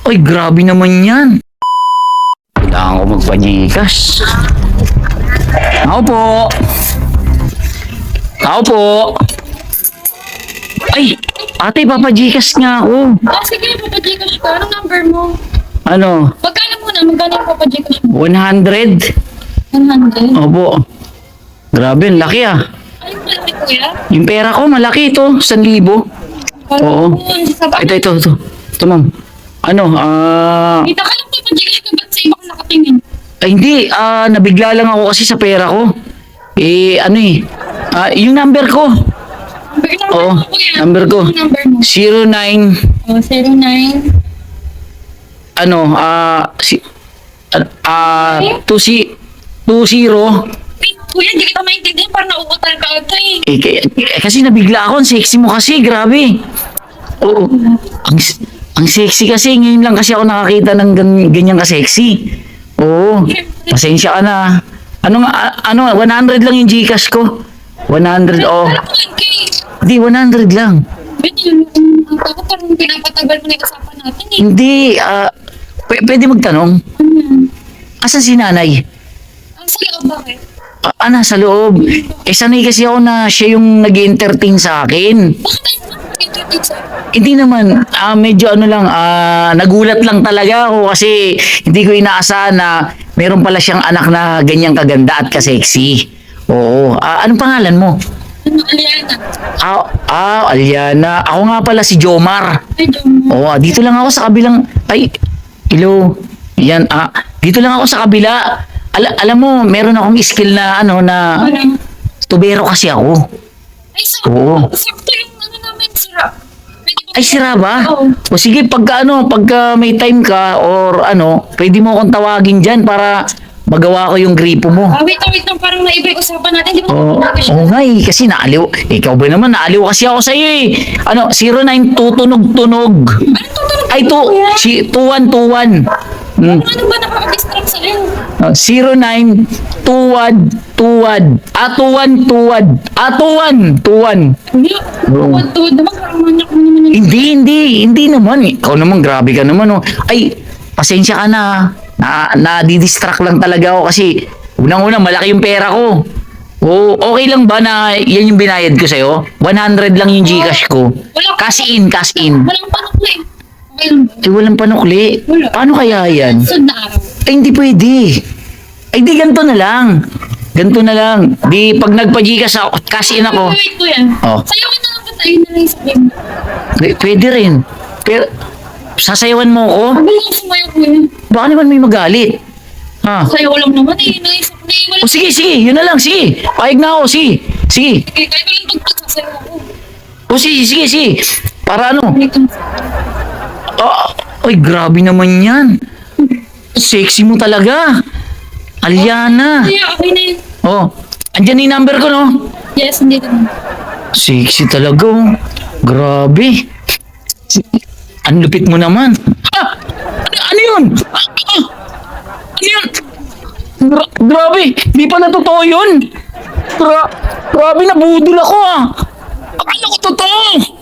Ay, grabe naman yan. Kailangan ko magpa-Gcash. Ako po. Ako po. Ay, ate, papa-Gcash nga ako. Sige, papa-Gcash ka. Anong number mo? Ano? Magkano muna? Magkano yung papa-Gcash mo? 100? 100? Opo. Grabe, ang laki ah. Ay, malaki kuya? Yung pera ko, malaki ito. 1,000. Oo. Ito. Ito, ma'am. Ano, Kita ka lang papa-Gcash ka. Ba't sa iba ka nakatingin? Ay, hindi. Nabigla lang ako kasi sa pera ko. Yung number ko. Oo, number ko. Number mo? 09, 09. 20. Kuya, hindi kita maintindihan. Parang nauutal ka ata Kasi nabigla ako. Ang sexy mo kasi. Grabe. Oo. Ang sexy kasi. Ngayon lang kasi ako nakakita ng ganyan ka-sexy. Oo. Pasensya ka na. 100 lang yung Gcash ko. 100, oh. Hindi, 100 lang. Ang takot parang pinapatagal mo na yung usapan natin Hindi, pwede magtanong. Asan si nanay? Ang sa loob bakit? Nasa loob. Sanay kasi ako na siya yung nag-entertain sa akin. Bakit tayo nag-entertain sa Hindi naman, medyo nagulat lang talaga ako kasi hindi ko inaasahan na meron pala siyang anak na ganyang kaganda at kasexy. Oo. Anong pangalan mo? Aliana? Aliana. Ako nga pala si Jomar. Ay, Jomar. Oo, dito lang ako sa kabilang... Ay, hello. Yan, dito lang ako sa kabila. Alam mo, meron akong skill na tubero kasi ako. Ay, sakto. Oo. Sakto yung namin, sira. Ay, sira ba? Oo. O sige, pagka may time ka or pwede mo akong tawagin dyan para magawa ko yung gripo mo. Wait lang, parang naiba yung usapan natin. Di ba? Oo nga kasi naaliw. Ikaw ba naman, naaliw kasi ako sa'yo eh. 09 tutunog-tunog. Anong tutunog? Ay, 2121. Ano ba nakaka-distract sa'yo? 09 tuwad. Tuwan. Hindi. Tuwad naman, parang manyak mo naman yung... Hindi naman. Ikaw naman, grabe ka naman. Ay, pasensya ka na. Nadidistract lang talaga ako kasi unang-una malaki yung pera ko. Okay lang ba na yan yung binayad ko sa'yo? 100 lang yung Gcash ko. Cash in. Walang panukli. Okay lang ba? Walang panukli. Wala. Paano kaya yan? Sunod na araw. Ay, hindi pwede. Ay, di ganito na lang. Di pag nagpa-Gcash ako, cash in ako. Wait, kuya. Oh. Sa'yo ka na lang ba tayo na lang sa game? Pwede rin. Pero, sasayawan mo ako? Huwag lang sumayo, kuya. Baka naman may magalit. Sa'yo lang naman naisip ko na O sige, yun na lang, sige. Pahig na ako, sige. Kahit walang tugtog, sasayo ako. O sige. Para Wait lang. Ay, grabe naman yan. Sexy mo talaga. Aliana. Kuya, okay na yun. Andyan yung number ko, no? Yes, hindi naman. Sexy talaga, oh. Grabe. Ang lupit mo naman. Ano yun? Ano yun? Grabe. Di pa na totoo yun. Grabe, nabudol ako, Akala ko totoo.